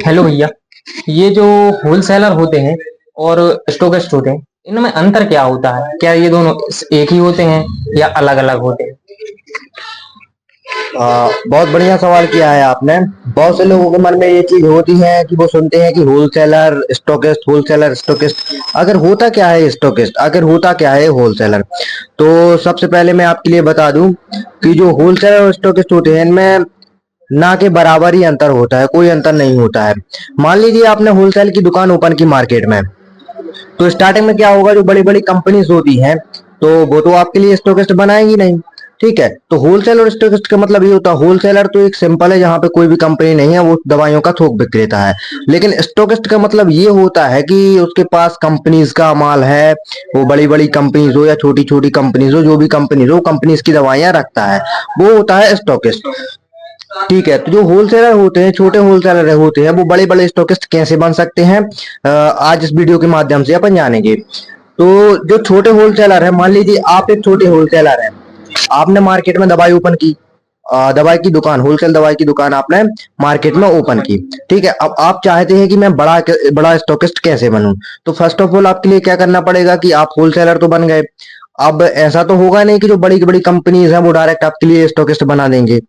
Hello भैया। ये जो होलसेलर होते हैं और स्टोकिस्ट होते हैं, इनमें अंतर क्या होता है? क्या ये दोनों एक ही होते हैं या अलग अलग होते हैं? बहुत बढ़िया सवाल किया है आपने। बहुत से लोगों के मन में ये चीज होती है कि वो सुनते हैं कि होलसेलर स्टोकिस्ट। अगर होता क्या है स्टोकिस्ट, अगर होता क्या है होलसेलर, तो सबसे पहले मैं आपके लिए बता दूं कि जो होलसेलर और स्टोकिस्ट होते हैं इनमें ना के बराबर ही अंतर होता है, कोई अंतर नहीं होता है। मान लीजिए आपने होलसेल की दुकान ओपन की मार्केट में, तो स्टार्टिंग में क्या होगा, जो बड़ी बड़ी कंपनीज होती हैं तो वो तो आपके लिए स्टोकिस्ट बनाएंगी नहीं। ठीक है, तो होलसेल और स्टोकिस्ट का मतलब ये होता है, होलसेलर तो एक सिंपल है जहां पे कोई भी कंपनी नहीं है, वो दवाइयों का थोक विक्रेता है। लेकिन स्टोकिस्ट का मतलब ये होता है कि उसके पास कंपनीज का माल है, वो बड़ी बड़ी कंपनीज हो या छोटी छोटी कंपनीज हो, जो भी कंपनीज हो कंपनीज की दवाइयां रखता है, वो होता है स्टोकिस्ट। ठीक है, तो जो होलसेलर होते हैं, छोटे होलसेलर होते हैं, वो बड़े बड़े स्टॉकिस्ट कैसे बन सकते हैं, आज इस वीडियो के माध्यम से अपन जानेंगे। तो जो छोटे होलसेलर है, मान लीजिए आप एक छोटे होलसेलर हैं, आपने मार्केट में दवाई ओपन की, दवाई की दुकान, होलसेल दवाई की दुकान आपने मार्केट में ओपन की। ठीक है, अब आप चाहते हैं कि मैं बड़ा बड़ा स्टॉकिस्ट कैसे बनूं। तो फर्स्ट ऑफ ऑल आपके लिए क्या करना पड़ेगा कि आप होलसेलर तो बन गए। अब ऐसा तो होगा नहीं कि जो बड़ी बड़ी कंपनीज हैं वो डायरेक्ट आपके लिए स्टॉकिस्ट बना देंगे।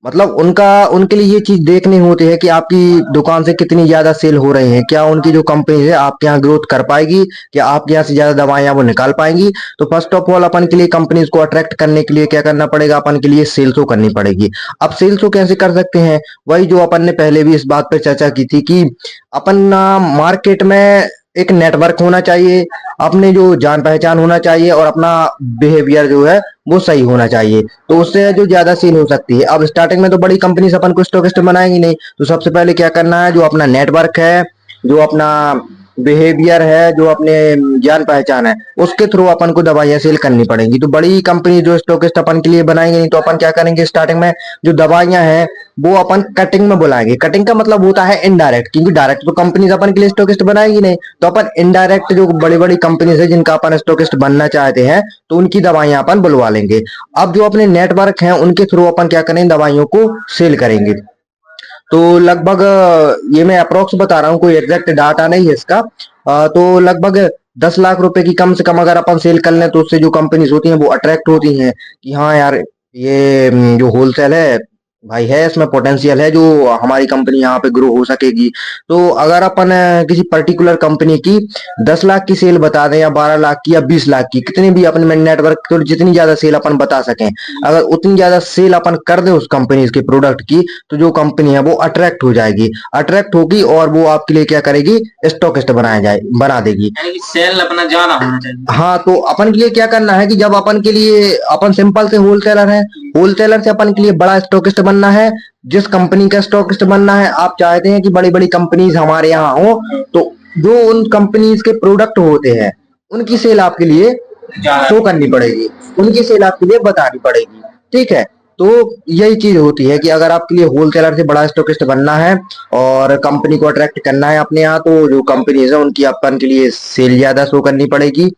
मतलब उनका उनके लिए ये चीज देखनी होती है कि आपकी दुकान से कितनी ज्यादा सेल हो रही है, क्या उनकी जो कंपनी है आपके यहाँ ग्रोथ कर पाएगी, क्या आपके यहाँ से ज्यादा दवाइयां वो निकाल पाएंगी। तो फर्स्ट ऑफ ऑल अपन के लिए कंपनीज को अट्रैक्ट करने के लिए क्या करना पड़ेगा, अपन के लिए सेल्स करनी पड़ेगी। अब सेल्स कैसे कर सकते हैं, वही जो अपन ने पहले भी इस बात पर चर्चा की थी कि अपन मार्केट में एक नेटवर्क होना चाहिए, अपने जो जान पहचान होना चाहिए और अपना बिहेवियर जो है वो सही होना चाहिए, तो उससे जो ज्यादा सेल हो सकती है। अब स्टार्टिंग में तो बड़ी कंपनी अपन को स्टॉकिस्ट बनाएंगी नहीं, तो सबसे पहले क्या करना है, जो अपना नेटवर्क है, जो अपना बिहेवियर है, जो अपने जान पहचान है, उसके थ्रू अपन को दवाइयां सेल करनी पड़ेंगी। तो बड़ी कंपनी जो स्टॉकिस्ट अपन के लिए बनाएंगे नहीं, तो अपन क्या करेंगे, स्टार्टिंग में जो दवाइयां हैं वो अपन कटिंग में बुलाएंगे। कटिंग का मतलब होता है इनडायरेक्ट, क्योंकि डायरेक्ट तो कंपनीज अपन के लिए स्टॉकिस्ट बनाएंगी नहीं, तो अपन इनडायरेक्ट जो बड़ी बड़ी कंपनीज है जिनका अपन स्टॉकिस्ट बनना चाहते हैं, तो उनकी दवाइयां अपन बुलवा लेंगे। अब जो अपने नेटवर्क हैं उनके थ्रू अपन क्या करेंगे, दवाइयों को सेल करेंगे। तो लगभग ये मैं अप्रोक्स बता रहा हूँ, कोई एग्जैक्ट डाटा नहीं है इसका। तो लगभग 10 लाख रुपए की कम से कम अगर अपन सेल कर लें, तो उससे जो कंपनीज होती हैं वो अट्रैक्ट होती हैं कि हाँ यार, ये जो होलसेल है भाई है, इसमें पोटेंशियल है, जो हमारी कंपनी यहाँ पे ग्रो हो सकेगी। तो अगर अपन किसी पर्टिकुलर कंपनी की 10 लाख की सेल बता दें, या 12 लाख की, या 20 लाख की, कितनी भी अपने नेटवर्क तो जितनी ज्यादा सेल अपन बता सकें, अगर उतनी ज्यादा सेल अपन कर दे उस कंपनी के प्रोडक्ट की, तो जो कंपनी है वो अट्रैक्ट हो जाएगी, अट्रैक्ट होगी और वो आपके लिए क्या करेगी, स्टॉकिस्ट बना देगी। यानी कि सेल अपना ज्यादा होना चाहिए। हाँ, तो अपन के लिए क्या करना है कि जब अपन के लिए, अपन सिंपल से होलसेलर हैं, होलसेलर से अपन के लिए बड़ा स्टॉकिस्ट बनना है। जिस कंपनी का स्टॉकिस्ट बनना है, आप चाहते हैं कि बड़ी बड़ी कंपनीज हमारे यहाँ हो, तो जो उन कंपनीज के प्रोडक्ट होते हैं उनकी सेल आपके लिए शो करनी पड़ेगी, उनकी सेल आपके लिए बतानी पड़ेगी। ठीक है, तो यही चीज होती है कि अगर आपके लिए होलसेलर से बड़ा स्टॉकिस्ट बनना है और कंपनी को अट्रैक्ट करना है अपने यहाँ, तो जो कंपनीज है उनकी अपन के लिए सेल ज्यादा शो करनी पड़ेगी।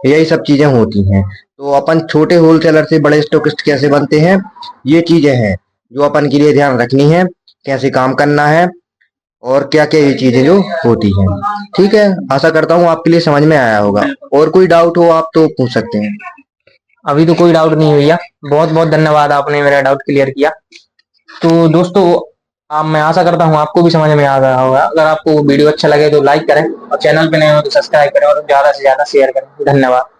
यही सब चीजें होती हैं। तो अपन छोटे होलसेलर से बड़े स्टॉकिस्ट कैसे बनते हैं, ये चीजें हैं जो अपन के लिए ध्यान रखनी है, कैसे काम करना है और क्या क्या ये चीजें जो होती हैं। ठीक है, आशा करता हूँ आपके लिए समझ में आया होगा। और कोई डाउट हो आप तो पूछ सकते हैं। अभी तो कोई डाउट नहीं है भैया। बहुत बहुत धन्यवाद, आपने मेरा डाउट क्लियर किया। तो दोस्तों, आप, मैं आशा करता हूँ आपको भी समझ में आ गया होगा। अगर आपको वीडियो अच्छा लगे तो लाइक करें, और चैनल पे नए हो तो सब्सक्राइब करें, और ज्यादा से ज्यादा शेयर करें। धन्यवाद।